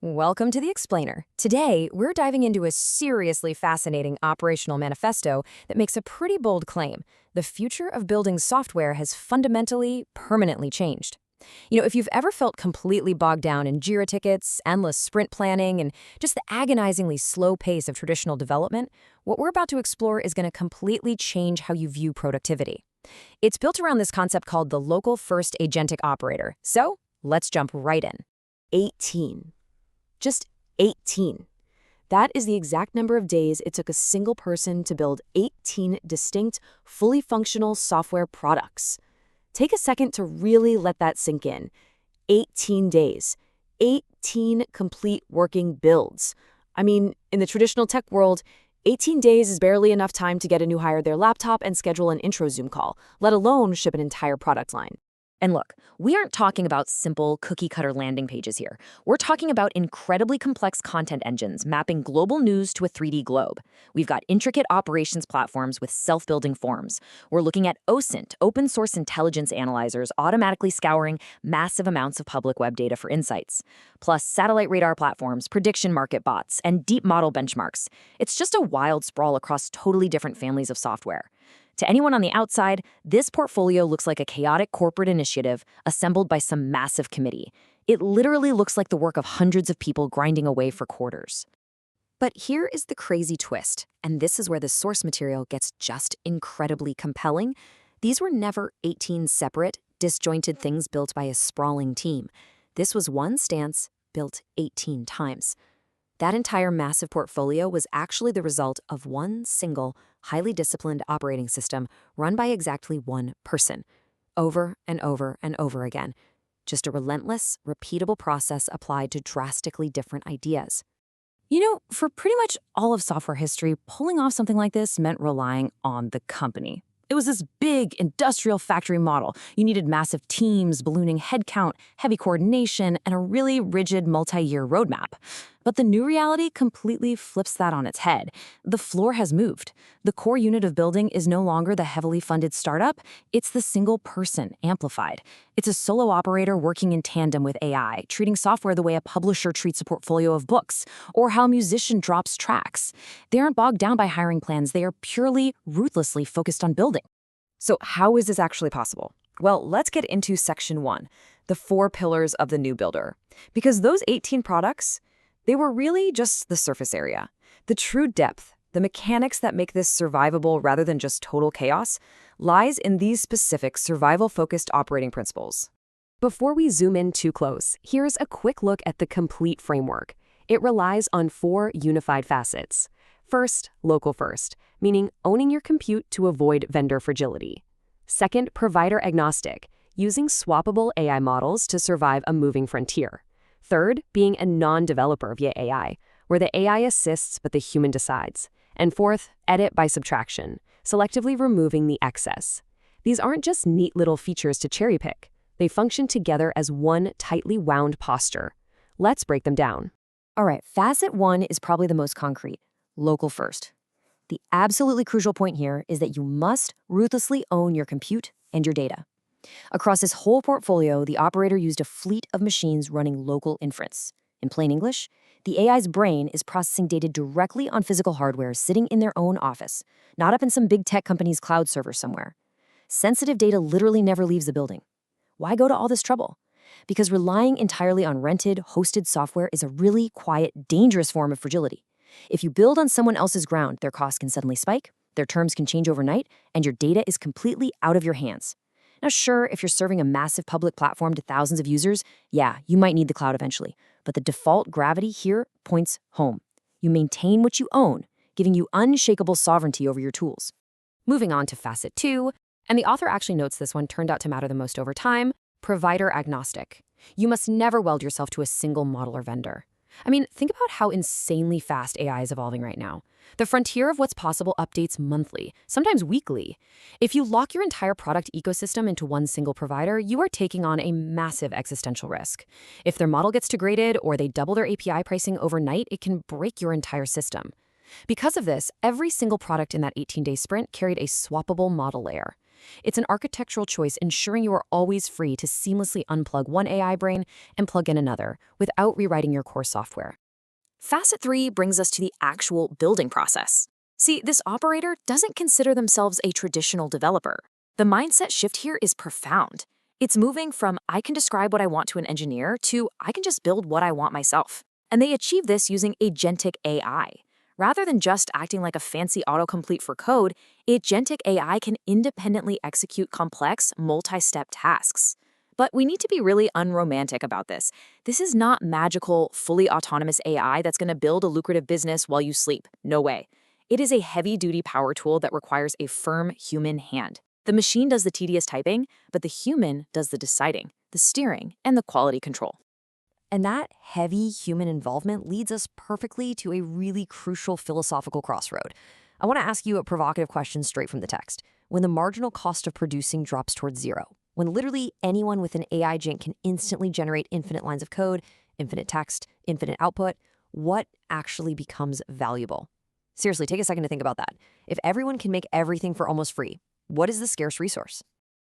Welcome to the Explainer. Today, we're diving into a seriously fascinating operational manifesto that makes a pretty bold claim. The future of building software has fundamentally, permanently changed. If you've ever felt completely bogged down in Jira tickets, endless sprint planning, and just the agonizingly slow pace of traditional development, what we're about to explore is going to completely change how you view productivity. It's built around this concept called the local first agentic operator. So, let's jump right in. 18. Just 18. That is the exact number of days it took a single person to build 18 distinct, fully functional software products. Take a second to really let that sink in. 18 days. 18 complete working builds. I mean, in the traditional tech world, 18 days is barely enough time to get a new hire their laptop and schedule an intro Zoom call, let alone ship an entire product line. And look, we aren't talking about simple cookie-cutter landing pages here. We're talking about incredibly complex content engines mapping global news to a 3D globe. We've got intricate operations platforms with self-building forms. We're looking at OSINT, open-source intelligence analyzers automatically scouring massive amounts of public web data for insights. Plus satellite radar platforms, prediction market bots, and deep model benchmarks. It's just a wild sprawl across totally different families of software. To anyone on the outside, this portfolio looks like a chaotic corporate initiative assembled by some massive committee. It literally looks like the work of hundreds of people grinding away for quarters. But here is the crazy twist, and this is where the source material gets just incredibly compelling. These were never 18 separate, disjointed things built by a sprawling team. This was one stance built 18 times. That entire massive portfolio was actually the result of one single, highly disciplined operating system run by exactly one person, over and over and over again. Just a relentless, repeatable process applied to drastically different ideas. For pretty much all of software history, pulling off something like this meant relying on the company. It was this big industrial factory model. You needed massive teams, ballooning headcount, heavy coordination, and a really rigid multi-year roadmap. But the new reality completely flips that on its head. The floor has moved. The core unit of building is no longer the heavily funded startup. It's the single person amplified. It's a solo operator working in tandem with AI, treating software the way a publisher treats a portfolio of books, or how a musician drops tracks. They aren't bogged down by hiring plans. They are purely, ruthlessly focused on building. So how is this actually possible? Well, let's get into section 1, the 4 pillars of the new builder. Because those 18 products, they were really just the surface area. The true depth, the mechanics that make this survivable rather than just total chaos, lies in these specific survival-focused operating principles. Before we zoom in too close, here's a quick look at the complete framework. It relies on 4 unified facets. First, local first, meaning owning your compute to avoid vendor fragility. Second, provider agnostic, using swappable AI models to survive a moving frontier. Third, being a non-developer via AI, where the AI assists but the human decides. And fourth, edit by subtraction, selectively removing the excess. These aren't just neat little features to cherry pick. They function together as one tightly wound posture. Let's break them down. All right, facet 1 is probably the most concrete. Local first. The absolutely crucial point here is that you must ruthlessly own your compute and your data. Across his whole portfolio, the operator used a fleet of machines running local inference. In plain English, the AI's brain is processing data directly on physical hardware sitting in their own office, not up in some big tech company's cloud server somewhere. Sensitive data literally never leaves the building. Why go to all this trouble? Because relying entirely on rented, hosted software is a really quiet, dangerous form of fragility. If you build on someone else's ground, their costs can suddenly spike, their terms can change overnight, and your data is completely out of your hands. Now, sure, if you're serving a massive public platform to thousands of users, yeah, you might need the cloud eventually. But the default gravity here points home. You maintain what you own, giving you unshakable sovereignty over your tools. Moving on to facet 2, and the author actually notes this one turned out to matter the most over time, provider agnostic. You must never weld yourself to a single model or vendor. I mean, think about how insanely fast AI is evolving right now. The frontier of what's possible updates monthly, sometimes weekly. If you lock your entire product ecosystem into one single provider, you are taking on a massive existential risk. If their model gets degraded or they double their API pricing overnight, it can break your entire system. Because of this, every single product in that 18-day sprint carried a swappable model layer. It's an architectural choice ensuring you are always free to seamlessly unplug one AI brain and plug in another without rewriting your core software. Facet 3 brings us to the actual building process. See, this operator doesn't consider themselves a traditional developer. The mindset shift here is profound. It's moving from I can describe what I want to an engineer to I can just build what I want myself. And they achieve this using Agentic AI. Rather than just acting like a fancy autocomplete for code, Agentic AI can independently execute complex, multi-step tasks. But we need to be really unromantic about this. This is not magical, fully autonomous AI that's going to build a lucrative business while you sleep. No way. It is a heavy-duty power tool that requires a firm human hand. The machine does the tedious typing, but the human does the deciding, the steering, and the quality control. And that heavy human involvement leads us perfectly to a really crucial philosophical crossroad. I want to ask you a provocative question straight from the text. When the marginal cost of producing drops towards zero, when literally anyone with an AI agent can instantly generate infinite lines of code, infinite text, infinite output, what actually becomes valuable? Seriously, take a second to think about that. If everyone can make everything for almost free, what is the scarce resource?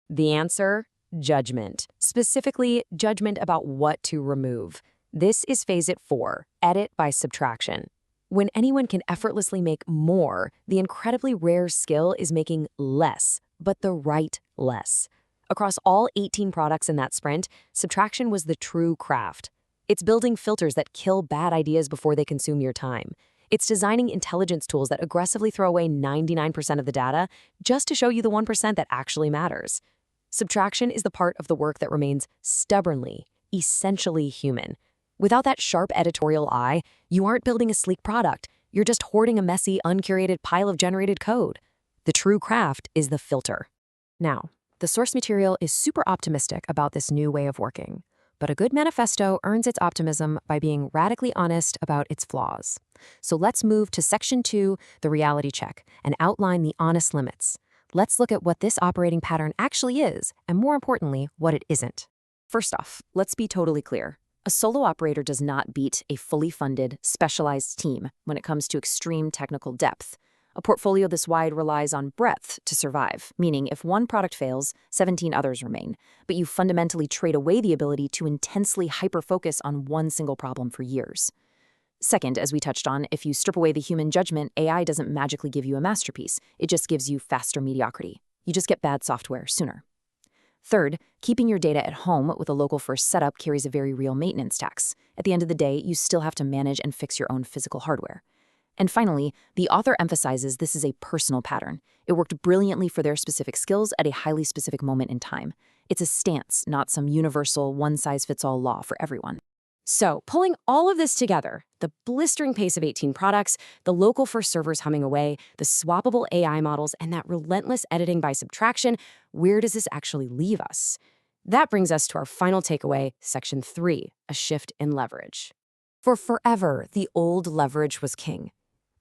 The answer? Judgment. Specifically, judgment about what to remove. This is Phase 4, edit by subtraction. When anyone can effortlessly make more, the incredibly rare skill is making less, but the right less. Across all 18 products in that sprint, subtraction was the true craft. It's building filters that kill bad ideas before they consume your time. It's designing intelligence tools that aggressively throw away 99% of the data just to show you the 1% that actually matters. Subtraction is the part of the work that remains stubbornly, essentially human. Without that sharp editorial eye, you aren't building a sleek product. You're just hoarding a messy, uncurated pile of generated code. The true craft is the filter. Now, the source material is super optimistic about this new way of working. But a good manifesto earns its optimism by being radically honest about its flaws. So let's move to Section 2, the reality check, and outline the honest limits. Let's look at what this operating pattern actually is, and more importantly, what it isn't. First off, let's be totally clear. A solo operator does not beat a fully funded, specialized team when it comes to extreme technical depth. A portfolio this wide relies on breadth to survive, meaning if one product fails, 17 others remain. But you fundamentally trade away the ability to intensely hyper-focus on one single problem for years. Second, as we touched on, if you strip away the human judgment, AI doesn't magically give you a masterpiece. It just gives you faster mediocrity. You just get bad software sooner. Third, keeping your data at home with a local-first setup carries a very real maintenance tax. At the end of the day, you still have to manage and fix your own physical hardware. And finally, the author emphasizes this is a personal pattern. It worked brilliantly for their specific skills at a highly specific moment in time. It's a stance, not some universal, one-size-fits-all law for everyone. So, pulling all of this together, the blistering pace of 18 products, the local-first servers humming away, the swappable AI models, and that relentless editing by subtraction, where does this actually leave us? That brings us to our final takeaway, Section 3, a shift in leverage. For forever, the old leverage was king.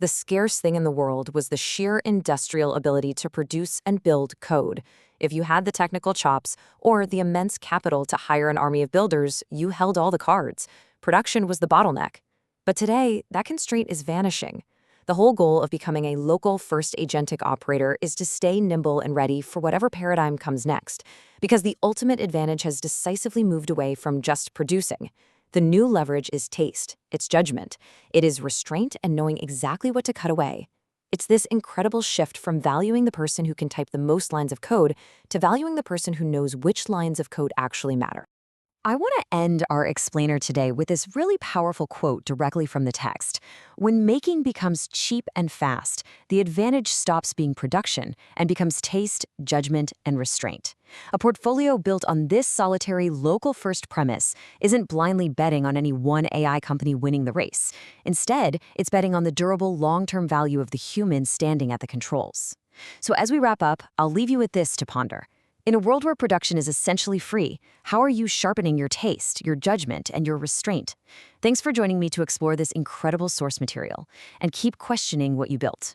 The scarce thing in the world was the sheer industrial ability to produce and build code. If you had the technical chops or the immense capital to hire an army of builders, you held all the cards. Production was the bottleneck. But today, that constraint is vanishing. The whole goal of becoming a local-first agentic operator is to stay nimble and ready for whatever paradigm comes next, because the ultimate advantage has decisively moved away from just producing. The new leverage is taste, it's judgment, it is restraint and knowing exactly what to cut away. It's this incredible shift from valuing the person who can type the most lines of code to valuing the person who knows which lines of code actually matter. I want to end our explainer today with this really powerful quote directly from the text. When making becomes cheap and fast, the advantage stops being production and becomes taste, judgment, and restraint. A portfolio built on this solitary local-first premise isn't blindly betting on any one AI company winning the race. Instead, it's betting on the durable long-term value of the human standing at the controls. So as we wrap up, I'll leave you with this to ponder. In a world where production is essentially free, how are you sharpening your taste, your judgment, and your restraint? Thanks for joining me to explore this incredible source material, and keep questioning what you built.